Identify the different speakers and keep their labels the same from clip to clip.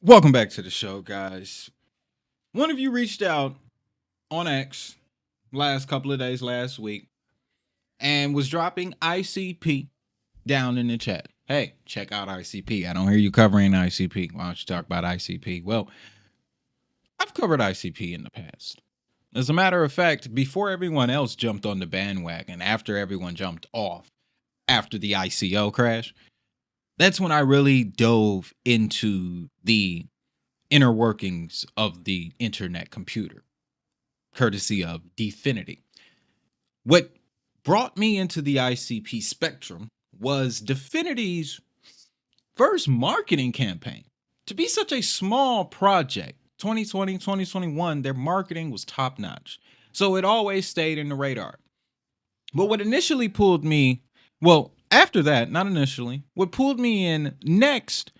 Speaker 1: Welcome back to the show, guys. One of you reached out on X last couple of days last week and was dropping ICP down in the chat. Hey, check out ICP. I don't hear you covering ICP. Why don't you talk about ICP? Well, I've covered ICP in the past. As a matter of fact, before everyone else jumped on the bandwagon, after everyone jumped off after the ICO crash, that's when I really dove into the inner workings of the internet computer, courtesy of Dfinity. What brought me into the ICP spectrum was Dfinity's first marketing campaign. To be such a small project, 2020, 2021, their marketing was top notch. So it always stayed in the radar. But what initially pulled me, well, after that, not initially, what pulled me in next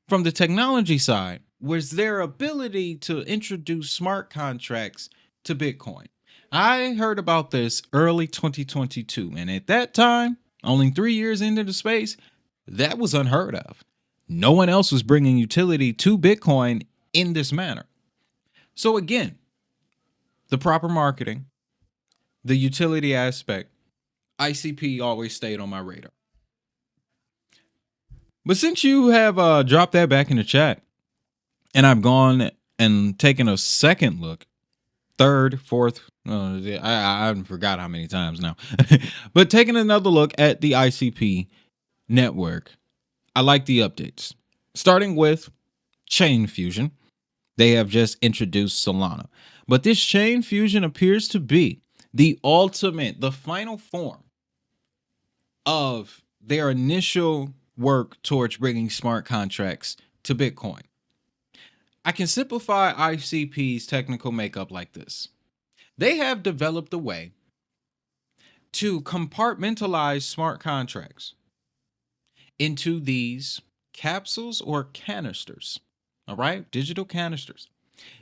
Speaker 1: from the technology side was their ability to introduce smart contracts to Bitcoin. I heard about this early 2022, and at that time, only 3 years into the space, that was unheard of. No one else was bringing utility to Bitcoin in this manner. So again, the proper marketing, the utility aspect, ICP always stayed on my radar. But since you have dropped that back in the chat, and I've gone and taken a second look, third, fourth, I forgot how many times now, but taking another look at the ICP network, I like the updates. Starting with Chain Fusion, they have just introduced Solana. But this Chain Fusion appears to be the ultimate, the final form of their initial work towards bringing smart contracts to Bitcoin. I can simplify ICP's technical makeup like this. They have developed a way to compartmentalize smart contracts into these capsules or canisters. All right, digital canisters.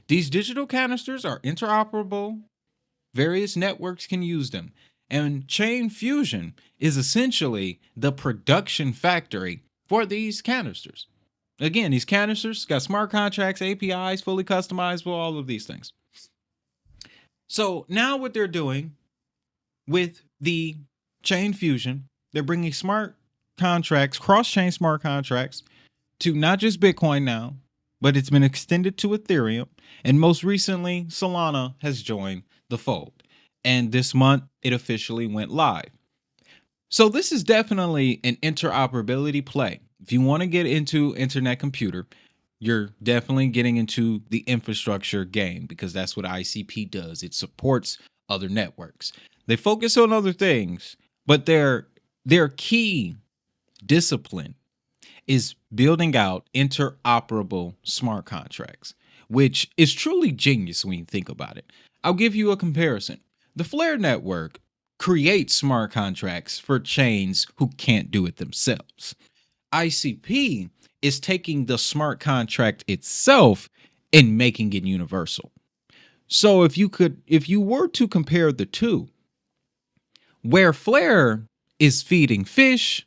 Speaker 1: These digital canisters are interoperable. Various networks can use them. And Chain Fusion is essentially the production factory for these canisters. Again, these canisters got smart contracts, APIs, fully customizable, all of these things. So now what they're doing with the Chain Fusion, they're bringing smart contracts, cross-chain smart contracts to not just Bitcoin now, but it's been extended to Ethereum. And most recently, Solana has joined the fold. And this month, it officially went live. So this is definitely an interoperability play. If you want to get into internet computer, you're definitely getting into the infrastructure game because that's what ICP does. It supports other networks. They focus on other things, but their key discipline is building out interoperable smart contracts, which is truly genius when you think about it. I'll give you a comparison. The Flare network creates smart contracts for chains who can't do it themselves. ICP is taking the smart contract itself and making it universal. So if you were to compare the two, where Flare is feeding fish,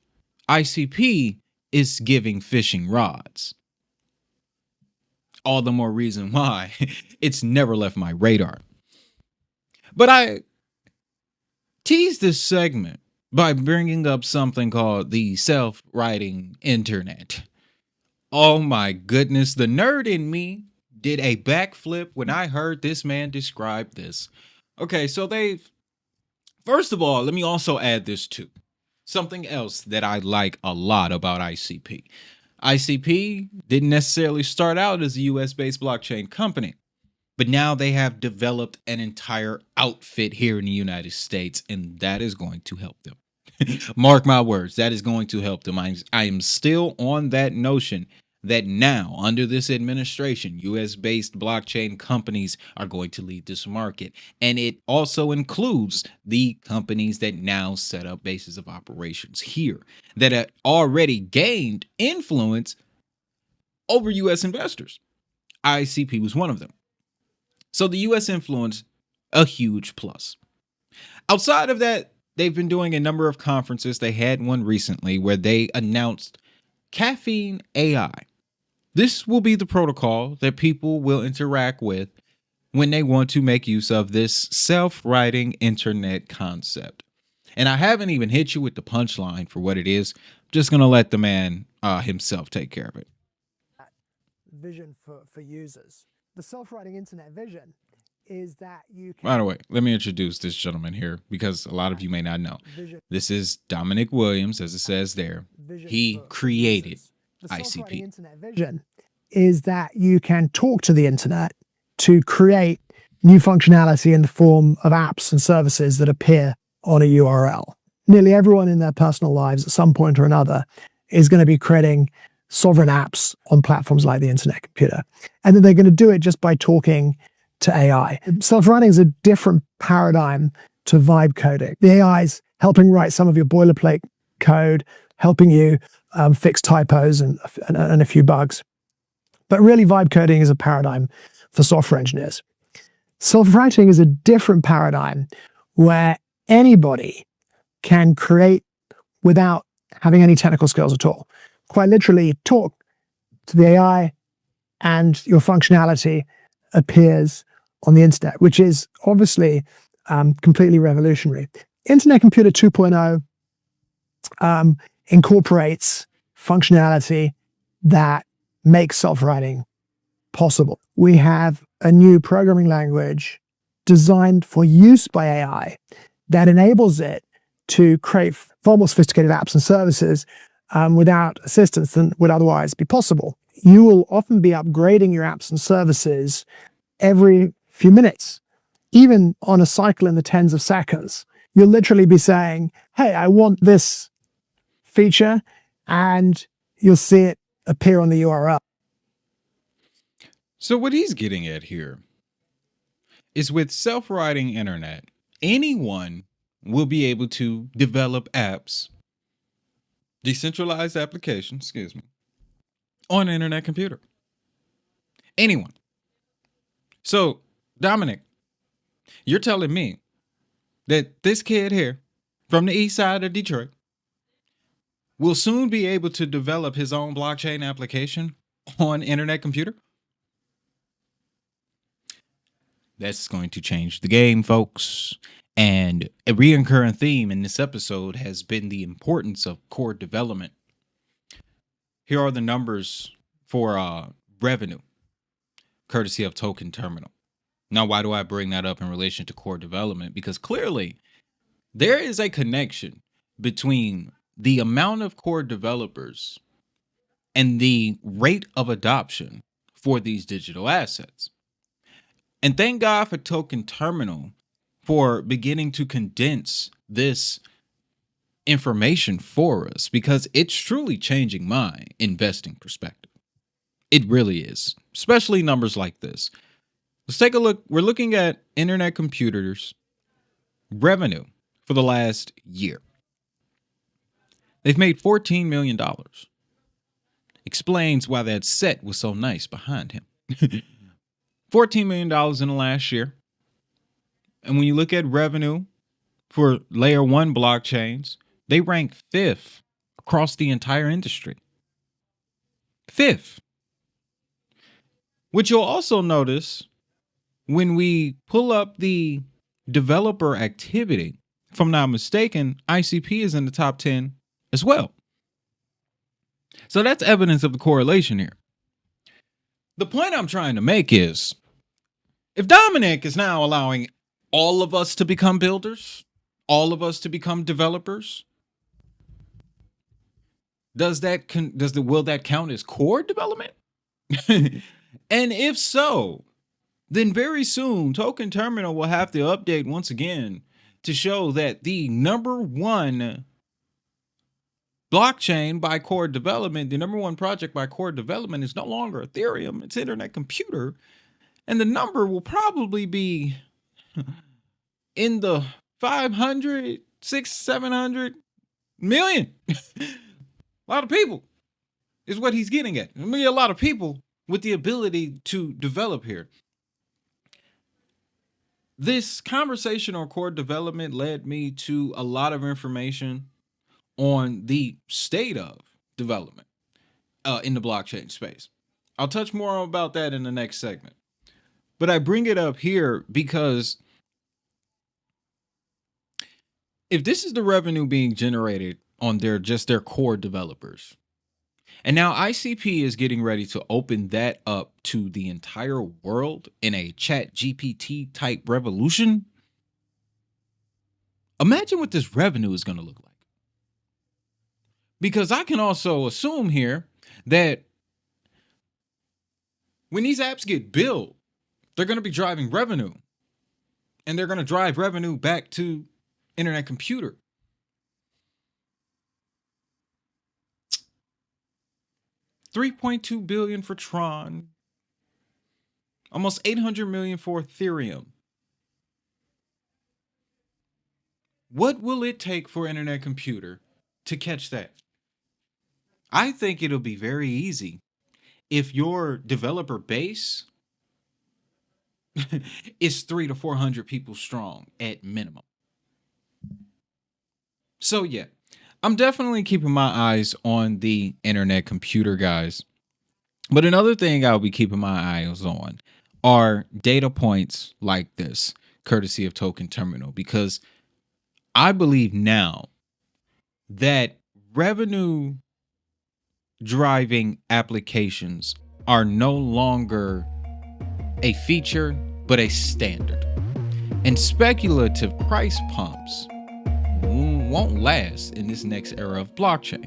Speaker 1: ICP is giving fishing rods. All the more reason why it's never left my radar. But I teased this segment by bringing up something called the self-writing internet. Oh my goodness, the nerd in me did a backflip when I heard this man describe this. Okay, so first of all, let me also add this too. Something else that I like a lot about ICP. ICP didn't necessarily start out as a US-based blockchain company, but now they have developed an entire outfit here in the United States, and that is going to help them. Mark my words, that is going to help them. I am still on that notion that now, under this administration, US-based blockchain companies are going to lead this market. And it also includes the companies that now set up bases of operations here that have already gained influence over US investors. ICP was one of them. So the US influence, a huge plus. Outside of that, they've been doing a number of conferences. They had one recently where they announced Caffeine AI. This will be the protocol that people will interact with when they want to make use of this self-writing internet concept. And I haven't even hit you with the punchline for what it is. I'm just going to let the man himself take care of it.
Speaker 2: Vision for users. The self-writing internet vision is that you can...
Speaker 1: By the way, let me introduce this gentleman here because a lot of you may not know. This is Dominic Williams, as it says there. He created
Speaker 2: the self-writing
Speaker 1: ICP.
Speaker 2: internet vision is that you can talk to the internet to create new functionality in the form of apps and services that appear on a URL. Nearly everyone in their personal lives at some point or another is going to be creating sovereign apps on platforms like the internet computer. And then they're going to do it just by talking to AI. Self-writing is a different paradigm to vibe coding. The AI is helping write some of your boilerplate code, helping you fix typos and a few bugs. But really, vibe coding is a paradigm for software engineers. Self-writing is a different paradigm where anybody can create without having any technical skills at all. Quite literally, talk to the AI and your functionality appears on the internet, which is obviously completely revolutionary. Internet Computer 2.0 incorporates functionality that makes self-writing possible. We have a new programming language designed for use by AI that enables it to create far more sophisticated apps and services without assistance than would otherwise be possible. You will often be upgrading your apps and services every few minutes, even on a cycle in the tens of seconds. You'll literally be saying, hey, I want this feature, and you'll see it appear on the URL.
Speaker 1: So what he's getting at here is with self-writing internet, anyone will be able to develop apps, decentralized applications, on an internet computer. Anyone. So, Dominic, you're telling me that this kid here from the east side of Detroit will soon be able to develop his own blockchain application on internet computer? That's going to change the game, folks. And a recurring theme in this episode has been the importance of core development. Here are the numbers for revenue, courtesy of Token Terminal. Now, why do I bring that up in relation to core development? Because clearly there is a connection between the amount of core developers and the rate of adoption for these digital assets. And thank God for Token Terminal for beginning to condense this information for us, because it's truly changing my investing perspective. It really is, especially numbers like this. Let's take a look. We're looking at internet computers revenue for the last year. They've made $14 million. Explains why that set was so nice behind him. $14 million in the last year. And when you look at revenue for layer 1 blockchains, they rank 5th across the entire industry. 5th. Which you'll also notice when we pull up the developer activity, if I'm not mistaken, ICP is in the top 10 as well. So that's evidence of the correlation here. The point I'm trying to make is, if Dominic is now allowing all of us to become builders, all of us to become developers, will that count as core development? And if so, then very soon Token Terminal will have to update once again to show that the number one blockchain by core development, the number one project by core development is no longer Ethereum, it's Internet Computer. And the number will probably be in the 500, 600, 700 million. A lot of people is what he's getting at. I mean, a lot of people with the ability to develop here. This conversation on core development led me to a lot of information on the state of development in the blockchain space. I'll touch more about that in the next segment. But I bring it up here because if this is the revenue being generated on their core developers, and now ICP is getting ready to open that up to the entire world in a chat GPT type revolution, imagine what this revenue is going to look like. Because I can also assume here that when these apps get built, they're going to be driving revenue, and they're going to drive revenue back to internet computer. $3.2 billion for Tron, almost 800 million for Ethereum. What will it take for internet computer to catch that? I think it'll be very easy if your developer base is 300 to 400 people strong at minimum. So yeah, I'm definitely keeping my eyes on the internet computer, guys. But another thing I'll be keeping my eyes on are data points like this, courtesy of Token Terminal, because I believe now that revenue driving applications are no longer a feature, but a standard. And speculative price pumps won't last in this next era of blockchain.